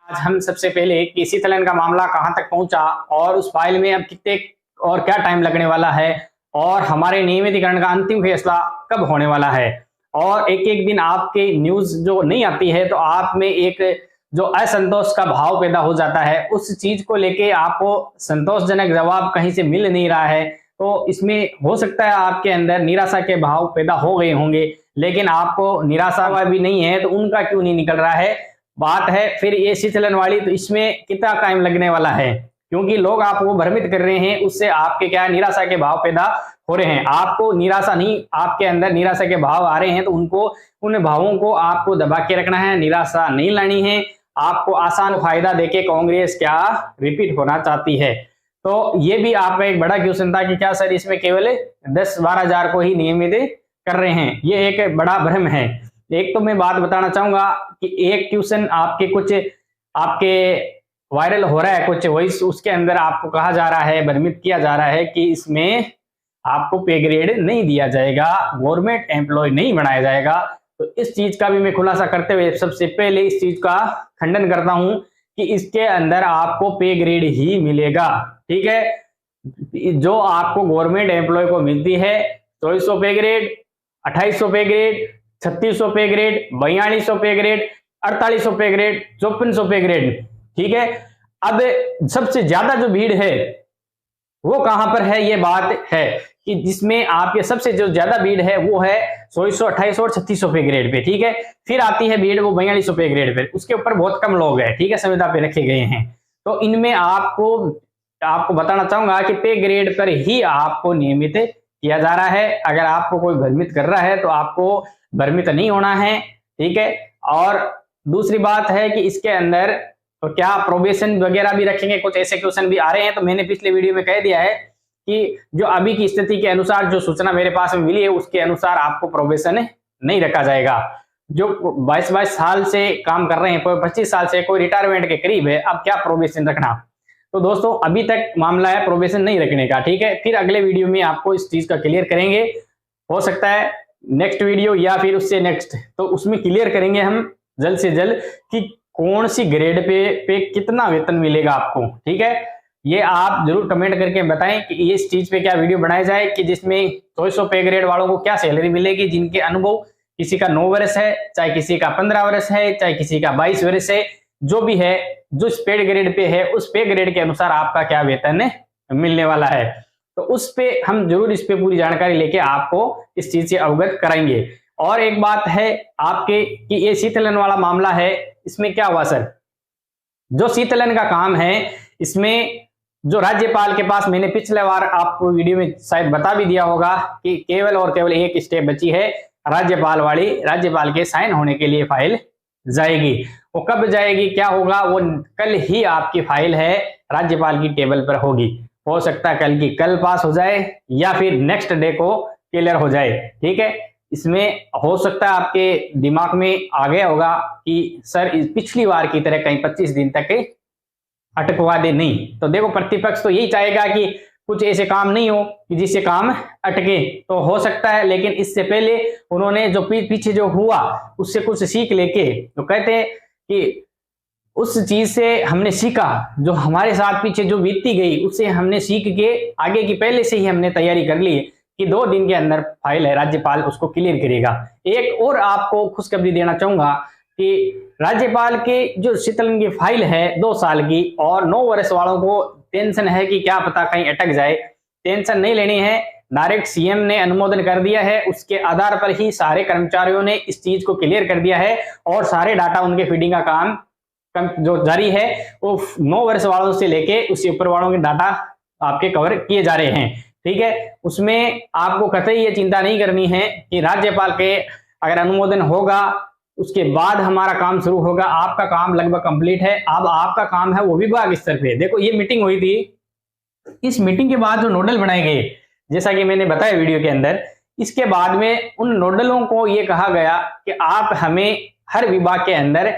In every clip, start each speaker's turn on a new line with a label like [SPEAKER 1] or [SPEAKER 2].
[SPEAKER 1] आज हम सबसे पहले कि शीतलन का मामला कहां तक पहुंचा और उस फाइल में अब कितने और क्या टाइम लगने वाला है और हमारे नियमितीकरण का अंतिम फैसला कब होने वाला है। और एक एक दिन आपके न्यूज जो नहीं आती है तो आप में एक जो असंतोष का भाव पैदा हो जाता है, उस चीज को लेके आपको संतोषजनक जवाब कहीं से मिल नहीं रहा है, तो इसमें हो सकता है आपके अंदर निराशा के भाव पैदा हो गए होंगे, लेकिन आपको निराशा भी नहीं है तो उनका क्यों नहीं निकल रहा है। बात है फिर ये शीतलन वाली, तो इसमें कितना टाइम लगने वाला है, क्योंकि लोग आपको भ्रमित कर रहे हैं, उससे आपके क्या निराशा के भाव पैदा हो रहे हैं। आपको निराशा नहीं, आपके अंदर निराशा के भाव आ रहे हैं तो उनको उन भावों को आपको दबा के रखना है, निराशा नहीं लानी है। आपको आसान फायदा देके कांग्रेस क्या रिपीट होना चाहती है, तो ये भी आपका एक बड़ा क्वेश्चन था कि क्या सर इसमें केवल 10-12 हजार को ही नियमित कर रहे हैं, ये एक बड़ा भ्रम है। एक तो मैं बात बताना चाहूंगा कि एक क्वेश्चन आपके कुछ आपके वायरल हो रहा है कुछ वॉइस, उसके अंदर आपको कहा जा रहा है, भ्रमित किया जा रहा है कि इसमें आपको पे ग्रेड नहीं दिया जाएगा, गवर्नमेंट एम्प्लॉय नहीं बनाया जाएगा। तो इस चीज का भी मैं खुलासा करते हुए सबसे पहले इस चीज का खंडन करता हूं कि इसके अंदर आपको पे ग्रेड ही मिलेगा। ठीक है, जो आपको गवर्नमेंट एम्प्लॉय को मिलती है 2400 पे ग्रेड, 2800 पे ग्रेड, 3600 पे ग्रेड, 4200 पे ग्रेड, 4800 पे ग्रेड, 5400 पे ग्रेड। ठीक है, अब सबसे ज्यादा जो भीड़ है वो कहां पर है, ये बात है कि जिसमें आपके सबसे जो ज्यादा भीड़ है वो है 2400, 2800 और 3600 पे ग्रेड पे। ठीक है, फिर आती है भीड़ वो 4200 पे ग्रेड पे, उसके ऊपर बहुत कम लोग हैं। ठीक है, संविदा पे रखे गए हैं। तो इनमें आपको बताना चाहूंगा कि पे ग्रेड पर ही आपको नियमित किया जा रहा है। अगर आपको कोई भ्रमित कर रहा है तो आपको भ्रमित नहीं होना है। ठीक है, और दूसरी बात है कि इसके अंदर तो क्या प्रोबेशन वगैरह भी रखेंगे, कुछ ऐसे क्वेश्चन भी आ रहे हैं। तो मैंने पिछले वीडियो में कह दिया है कि जो अभी की स्थिति के अनुसार जो सूचना मेरे पास में मिली है उसके अनुसार आपको प्रोबेशन नहीं रखा जाएगा। जो 22 साल से काम कर रहे हैं, कोई 25 साल से, कोई रिटायरमेंट के करीब है, अब क्या प्रोबेशन रखना। तो दोस्तों अभी तक मामला है प्रोबेशन नहीं रखने का। ठीक है, फिर अगले वीडियो में आपको इस चीज का क्लियर करेंगे, हो सकता है नेक्स्ट वीडियो या फिर उससे नेक्स्ट, तो उसमें क्लियर करेंगे हम जल्द से जल्द कि कौन सी ग्रेड पे कितना वेतन मिलेगा आपको। ठीक है, ये आप जरूर कमेंट करके बताएं कि इस चीज पे क्या वीडियो बनाया जाए कि जिसमें 2400 पे ग्रेड वालों को क्या सैलरी मिलेगी, जिनके अनुभव किसी का 9 वर्ष है, चाहे किसी का 15 वर्ष है, चाहे किसी का 22 वर्ष है, जो भी है, जो इस पे ग्रेड पे है उस पे ग्रेड के अनुसार आपका क्या वेतन मिलने वाला है। तो उस पे हम जरूर इस पे पूरी जानकारी लेके आपको इस चीज से अवगत कराएंगे। और एक बात है आपके कि ये शीतलन वाला मामला है, इसमें क्या हुआ सर, जो शीतलन का काम है इसमें जो राज्यपाल के पास, मैंने पिछले बार आपको वीडियो में शायद बता भी दिया होगा कि केवल और केवल एक स्टेप बची है, राज्यपाल वाली, राज्यपाल के साइन होने के लिए फाइल जाएगी। वो कब जाएगी, क्या होगा, वो कल ही आपकी फाइल है राज्यपाल की टेबल पर होगी। हो सकता है कल की कल पास हो जाए या फिर नेक्स्ट डे को क्लियर हो जाए। ठीक है, इसमें हो सकता है आपके दिमाग में आ गया होगा कि सर पिछली बार की तरह कहीं 25 दिन तक अटकवा दे। नहीं, तो देखो प्रतिपक्ष तो यही चाहेगा कि कुछ ऐसे काम नहीं हो कि जिससे काम अटके, तो हो सकता है, लेकिन इससे पहले उन्होंने जो पीछे जो हुआ उससे कुछ सीख लेके, तो कहते हैं कि उस चीज से हमने सीखा, जो हमारे साथ पीछे जो बीतती गई उससे हमने सीख के आगे की पहले से ही हमने तैयारी कर ली कि 2 दिन के अंदर फाइल है, राज्यपाल उसको क्लियर करेगा। एक और आपको खुशखबरी देना चाहूंगा कि राज्यपाल के जो शीतलन की फाइल है 2 साल की, और 9 वर्ष वालों को टेंशन है कि क्या पता कहीं अटक जाए, टेंशन नहीं लेनी है। डायरेक्ट सीएम ने अनुमोदन कर दिया है, उसके आधार पर ही सारे कर्मचारियों ने इस चीज को क्लियर कर दिया है और सारे डाटा उनके फीडिंग का काम जो जारी है वो 9 वर्ष वालों से लेके उससे ऊपर वालों के डाटा आपके कवर किए जा रहे हैं। ठीक है, उसमें आपको कतई ये चिंता नहीं करनी है कि राज्यपाल के अगर अनुमोदन होगा उसके बाद हमारा काम शुरू होगा। आपका काम लगभग कंप्लीट है, अब आपका काम है वो विभाग स्तर पे। देखो ये मीटिंग हुई थी, इस मीटिंग के बाद जो नोडल बनाए गए, जैसा कि मैंने बताया वीडियो के अंदर, इसके बाद में उन नोडलों को ये कहा गया कि आप हमें हर विभाग के अंदर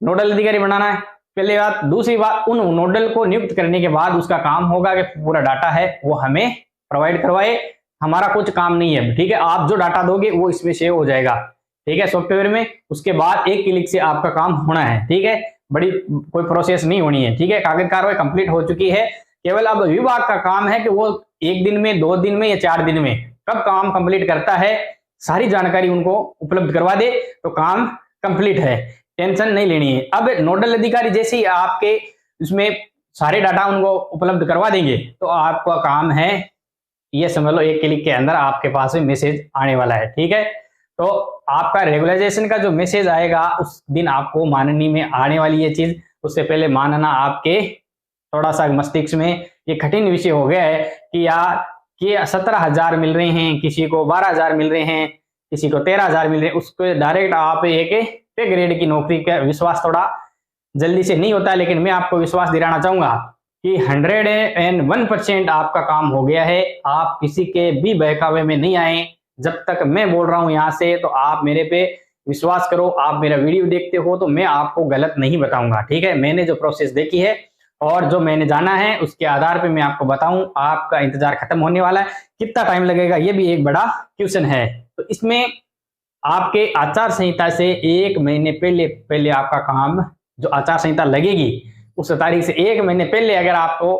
[SPEAKER 1] नोडल अधिकारी बनाना है, पहली बात। दूसरी बात, उन नोडल को नियुक्त करने के बाद उसका काम होगा कि पूरा डाटा है वो हमें प्रोवाइड करवाए, हमारा कुछ काम नहीं है। ठीक है, आप जो डाटा दोगे वो इसमें सेव हो जाएगा। ठीक है, सॉफ्टवेयर में, उसके बाद एक क्लिक से आपका काम होना है। ठीक है, बड़ी कोई प्रोसेस नहीं होनी है, ठीक है। कागज कार्रवाई कंप्लीट हो चुकी है। केवल अब विभाग का काम है कि वो 1 दिन में, 2 दिन में या 4 दिन में कब काम कंप्लीट करता है, सारी जानकारी उनको उपलब्ध करवा दे तो काम कंप्लीट है, टेंशन नहीं लेनी है। अब नोडल अधिकारी जैसे ही आपके उसमें सारे डाटा उनको उपलब्ध करवा देंगे तो आपका काम है, ये समझ लो 1 क्लिक के अंदर आपके पास में मैसेज आने वाला है, ठीक है। तो आपका रेगुलराइजेशन का जो मैसेज आएगा उस दिन आपको माननी में आने वाली ये चीज, उससे पहले मानना आपके थोड़ा सा मस्तिष्क में ये कठिन विषय हो गया है कि यार कि 17,000 मिल रहे हैं, किसी को 12,000 मिल रहे हैं, किसी को 13,000 मिल रहे हैं, उसको डायरेक्ट आप एक पे ग्रेड की नौकरी का विश्वास थोड़ा जल्दी से नहीं होता। लेकिन मैं आपको विश्वास दिलाना चाहूंगा कि 101% आपका काम हो गया है। आप किसी के भी बहकावे में नहीं आए। जब तक मैं बोल रहा हूं यहाँ से तो आप मेरे पे विश्वास करो। आप मेरा वीडियो देखते हो तो मैं आपको गलत नहीं बताऊंगा, ठीक है। मैंने जो प्रोसेस देखी है और जो मैंने जाना है उसके आधार पे मैं आपको बताऊं। आपका इंतजार खत्म होने वाला है, कितना टाइम लगेगा ये भी एक बड़ा क्वेश्चन है। तो इसमें आपके आचार संहिता से 1 महीने पहले आपका काम, जो आचार संहिता लगेगी उस तारीख से 1 महीने पहले अगर आपको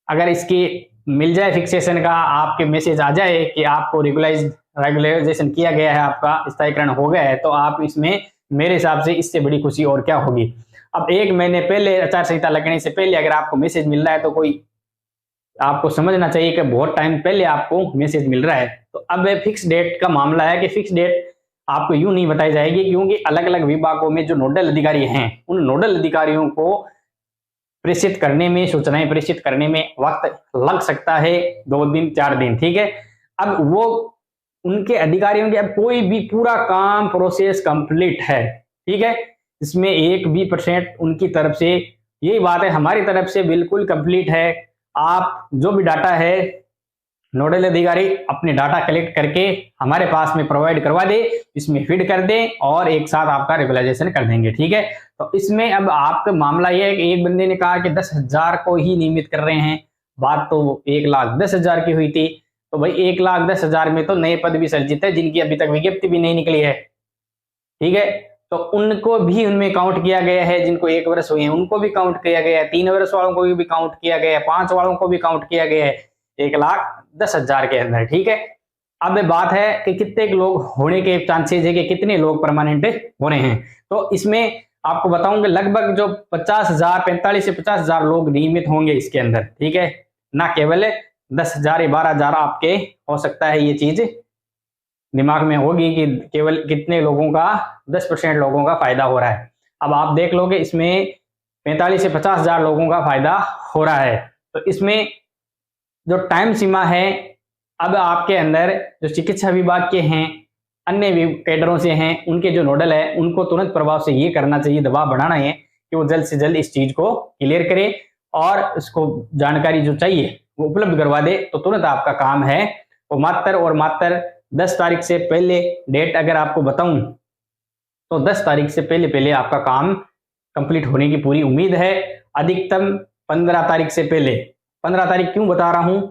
[SPEAKER 1] अगर इसकी मिल जाए फिक्सेशन का, आपके मैसेज आ जाए कि आपको रेगुलराइजेशन किया गया है, आपका स्थायीकरण हो गया है, तो आप इसमें मेरे हिसाब से इससे बड़ी खुशी और क्या होगी। अब 1 महीने पहले आचार संहिता लगने से पहले अगर आपको मैसेज मिल रहा है तो कोई आपको समझना चाहिए कि बहुत टाइम पहले आपको मैसेज मिल रहा है। तो अब फिक्स डेट का मामला है कि फिक्स डेट आपको यूं नहीं बताई जाएगी, क्योंकि अलग अलग विभागों में जो नोडल अधिकारी हैं उन नोडल अधिकारियों को प्रेषित करने में, सूचनाएं प्रेषित करने में वक्त लग सकता है, 2 दिन 4 दिन, ठीक है। अब वो उनके अधिकारियों के अब कोई भी पूरा काम प्रोसेस कंप्लीट है, ठीक है। इसमें 1 भी % उनकी तरफ से, यही बात है हमारी तरफ से बिल्कुल कंप्लीट है। आप जो भी डाटा है नोडल अधिकारी अपने डाटा कलेक्ट करके हमारे पास में प्रोवाइड करवा दे, इसमें फीड कर दे और एक साथ आपका रेगुलराइजेशन कर देंगे, ठीक है। तो इसमें अब आपका मामला यह है कि एक बंदे ने कहा कि 10,000 को ही नियमित कर रहे हैं, बात तो 1,10,000 की हुई थी। तो भाई 1,10,000 में तो नए पद भी सर्जित है जिनकी अभी तक विज्ञप्ति भी नहीं निकली है, ठीक है। तो उनको भी उनमें काउंट किया गया है, जिनको 1 वर्ष हुए हैं उनको भी काउंट किया गया है, 3 वर्ष वालों को भी काउंट किया गया है, 5 वालों को भी काउंट किया गया है 1,10,000 के अंदर, ठीक है। अब बात है कि कितने लोग होने के चांसेस है कि कितने लोग परमानेंट हो रहे हैं। तो इसमें आपको बताऊंगा लगभग जो 50,000, 45 से 50,000 लोग नियमित होंगे इसके अंदर, ठीक है। ना केवल 10,000 या 12,000 आपके हो सकता है ये चीज दिमाग में होगी कि केवल कितने लोगों का 10% लोगों का फायदा हो रहा है। अब आप देख लोगे इसमें 45 से 50,000 लोगों का फायदा हो रहा है। तो इसमें जो टाइम सीमा है, अब आपके अंदर जो चिकित्सा विभाग के हैं, अन्य कैडरों से हैं, उनके जो नोडल है उनको तुरंत प्रभाव से ये करना चाहिए, दबाव बढ़ाना है कि वो जल्द से जल्द इस चीज को क्लियर करे और इसको जानकारी जो चाहिए वो उपलब्ध करवा दे। तो तुरंत आपका काम है वो मात्र और मात्र 10 तारीख से पहले, डेट अगर आपको बताऊं तो 10 तारीख से पहले आपका काम कंप्लीट होने की पूरी उम्मीद है। अधिकतम 15 तारीख से पहले। 15 तारीख क्यों बता रहा हूं,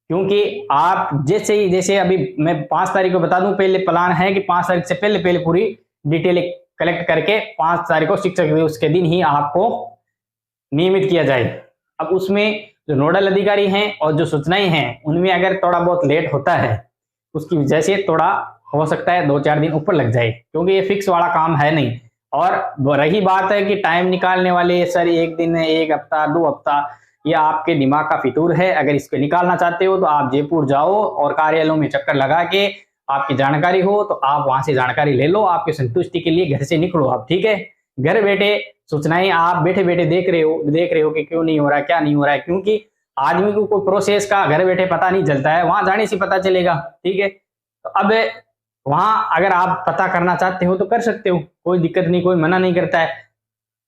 [SPEAKER 1] क्योंकि आप जैसे अभी मैं 5 तारीख को बता दूं, पहले प्लान है कि 5 तारीख से पहले पूरी डिटेल कलेक्ट करके 5 तारीख को शिक्षक दिवस के दिन ही आपको नियमित किया जाए। अब उसमें जो नोडल अधिकारी हैं और जो सूचनाएं हैं उनमें अगर थोड़ा बहुत लेट होता है उसकी वजह से थोड़ा हो सकता है 2-4 दिन ऊपर लग जाए, क्योंकि ये फिक्स वाला काम है नहीं। और रही बात है कि टाइम निकालने वाले सर 1 दिन, 1 हफ्ता, 2 हफ्ता, ये आपके दिमाग का फितूर है। अगर इसको निकालना चाहते हो तो आप जयपुर जाओ और कार्यालयों में चक्कर लगा के आपकी जानकारी हो तो आप वहां से जानकारी ले लो। आपकी संतुष्टि के लिए घर से निकलो आप, ठीक है। घर बैठे सूचनाएं आप बैठे बैठे देख रहे हो कि क्यों नहीं हो रहा है, क्या नहीं हो रहा है, क्योंकि आदमी को कोई प्रोसेस का घर बैठे पता नहीं चलता है, वहां जाने से पता चलेगा, ठीक है। तो अब वहां अगर आप पता करना चाहते हो तो कर सकते हो, कोई दिक्कत नहीं, कोई मना नहीं करता है।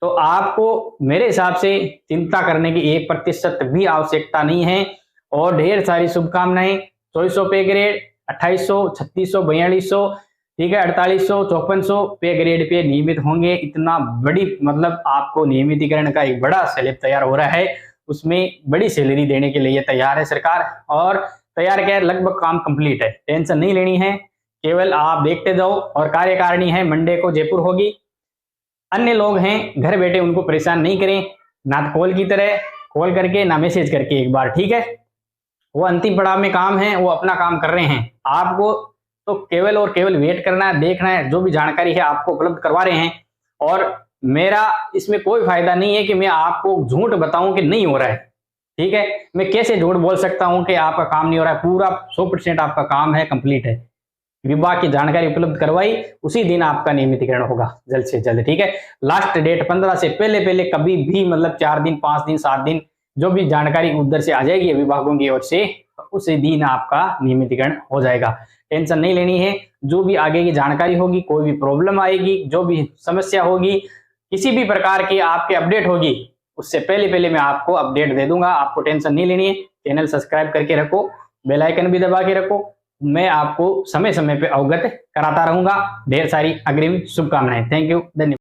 [SPEAKER 1] तो आपको मेरे हिसाब से चिंता करने की 1% भी आवश्यकता नहीं है। और ढेर सारी शुभकामनाएं। 2400 पे ग्रेड, 2800, 3600, 4200, ठीक है, 4800, 5400 पे ग्रेड पे नियमित होंगे। इतना बड़ी मतलब आपको नियमितीकरण का एक बड़ा स्लैब तैयार हो रहा है, उसमें बड़ी सैलरी देने के लिए तैयार है सरकार। और तैयार क्या है, लगभग काम कंप्लीट है, टेंशन नहीं लेनी है, केवल आप देखते जाओ। और कार्यकारिणी है मंडे को जयपुर होगी, अन्य लोग हैं घर बैठे उनको परेशान नहीं करें, ना तो कॉल की तरह कॉल करके ना मैसेज करके एक बार, ठीक है। वो अंतिम पड़ाव में काम है, वो अपना काम कर रहे हैं। आपको तो केवल और केवल वेट करना है, देखना है, जो भी जानकारी है आपको उपलब्ध करवा रहे हैं। और मेरा इसमें कोई फायदा नहीं है कि मैं आपको झूठ बताऊं कि नहीं हो रहा है, ठीक है। मैं कैसे झूठ बोल सकता हूं कि आपका काम नहीं हो रहा है? पूरा 100% आपका काम है, कंप्लीट है। विभाग की जानकारी उपलब्ध करवाई, उसी दिन आपका नियमितीकरण होगा जल्द से जल्द, ठीक है। लास्ट डेट 15 से पहले पहले कभी भी, मतलब 4 दिन, 5 दिन, 7 दिन, जो भी जानकारी उधर से आ जाएगी विभागों की ओर से, उसी दिन आपका नियमितीकरण हो जाएगा। टेंशन नहीं लेनी है। जो भी आगे की जानकारी होगी, कोई भी प्रॉब्लम आएगी, जो भी समस्या होगी, किसी भी प्रकार की आपके अपडेट होगी, उससे पहले पहले मैं आपको अपडेट दे दूंगा। आपको टेंशन नहीं लेनी है। चैनल सब्सक्राइब करके रखो, बेल आइकन भी दबा के रखो। मैं आपको समय समय पे अवगत कराता रहूंगा। ढेर सारी अग्रिम शुभकामनाएं। थैंक यू, धन्यवाद।